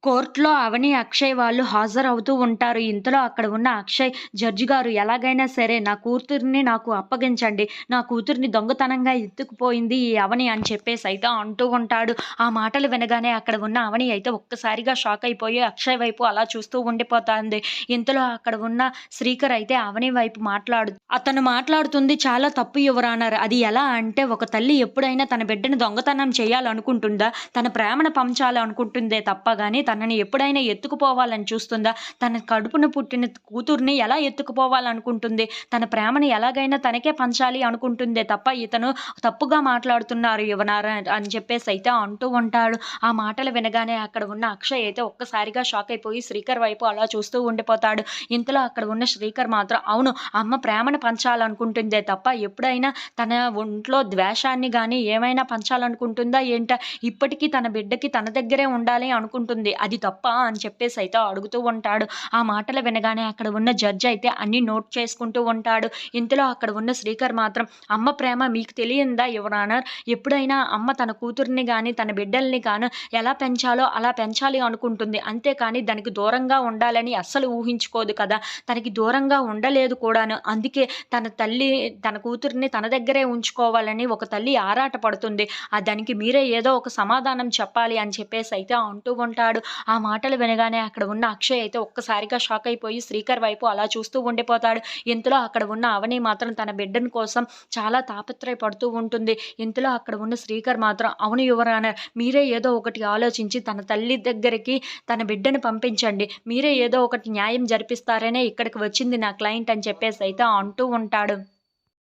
కోర్ట్‌లో అవని, అక్షయ్ వాళ్ళు హాజరవుతూ ఉంటారు. ఇంతలో అక్కడ ఉన్న అక్షయ్ జడ్జి గారు ఎలాగైనా సరే నా కూతురిని నాకు అప్పగించండి. నా కూతురిని దొంగతనంగా ఎత్తుకుపోయింది ఈ అవని అని చెప్పేసైతే అంటూ ఉంటాడు. ఆ మాటలు వినగానే అక్కడ ఉన్న అవని అయితే ఒక్కసారిగా షాక్ అయిపోయి అక్షయ్ వైపు అలా చూస్తూ ఉండిపోతాంది. ఇంతలో అక్కడ ఉన్న శ్రీకర్ అయితే అవని వైపు అతను మాట్లాడుతుంది చాలా తప్పు యువర్ ఆనర్. అది ఎలా అంటే ఒక తల్లి ఎప్పుడైనా తన బిడ్డని దొంగతనం చేయాలనుకుంటుందా? తన ప్రేమను పంచాలనుకుంటుందే తప్ప గాని తనని ఎప్పుడైనా ఎత్తుకుపోవాలని చూస్తుందా? తన కడుపున పుట్టిన కూతుర్ని ఎలా ఎత్తుకుపోవాలనుకుంటుంది? తన ప్రేమని ఎలాగైనా తనకే పంచాలి అనుకుంటుందే తప్ప ఇతను తప్పుగా మాట్లాడుతున్నారు యువనార అని చెప్పేసైతే అంటూ ఉంటాడు. ఆ మాటలు వినగానే అక్కడ ఉన్న అక్షయ్ అయితే ఒక్కసారిగా షాక్ అయిపోయి శ్రీకర్ వైపు అలా చూస్తూ ఉండిపోతాడు. ఇంతలో అక్కడ ఉన్న శ్రీకర్ మాత్రం అవును అమ్మ ప్రేమను పంచాలనుకుంటుందే తప్ప ఎప్పుడైనా తన ఒంట్లో ద్వేషాన్ని గాని ఏమైనా పంచాలనుకుంటుందా ఏంటా? ఇప్పటికీ తన బిడ్డకి తన దగ్గరే ఉండాలి అనుకుంటుంది. అది తప్పా? అని చెప్పేసైతే అడుగుతూ ఉంటాడు. ఆ మాటలు వినగానే అక్కడ ఉన్న జడ్జ్ అయితే అన్నీ నోట్ చేసుకుంటూ ఉంటాడు. ఇంతలో అక్కడ ఉన్న శ్రీకర్ మాత్రం అమ్మ ప్రేమ మీకు తెలియందా యువర్ ఆనర్? ఎప్పుడైనా అమ్మ తన కూతురిని గాని, తన బిడ్డల్ని గాను ఎలా పెంచాలో అలా పెంచాలి అనుకుంటుంది. అంతేకాని దానికి దూరంగా ఉండాలని అస్సలు ఊహించుకోదు కదా! తనకి దూరంగా ఉండలేదు కూడాను. అందుకే తన తల్లి తన కూతురిని తన దగ్గరే ఉంచుకోవాలని ఒక తల్లి ఆరాట పడుతుంది. దానికి మీరే ఏదో ఒక సమాధానం చెప్పాలి అని చెప్పేసైతే అంటూ ఉంటాడు. ఆ మాటలు వినగానే అక్కడ ఉన్న అక్షయ్ అయితే ఒక్కసారిగా షాక్ అయిపోయి శ్రీకర్ వైపు అలా చూస్తూ ఉండిపోతాడు. ఇంతలో అక్కడ ఉన్న అవని మాత్రం తన బిడ్డని కోసం చాలా తాపత్రయపడుతూ ఉంటుంది. ఇంతలో అక్కడ ఉన్న శ్రీకర్ మాత్రం అవును యువర్ ఆనర్ మీరే ఏదో ఒకటి ఆలోచించి తన తల్లి దగ్గరికి తన బిడ్డని పంపించండి. మీరే ఏదో ఒకటి న్యాయం జరిపిస్తారనే ఇక్కడికి వచ్చింది నా క్లయింట్ అని చెప్పేసైతే అంటూ ఉంటాడు.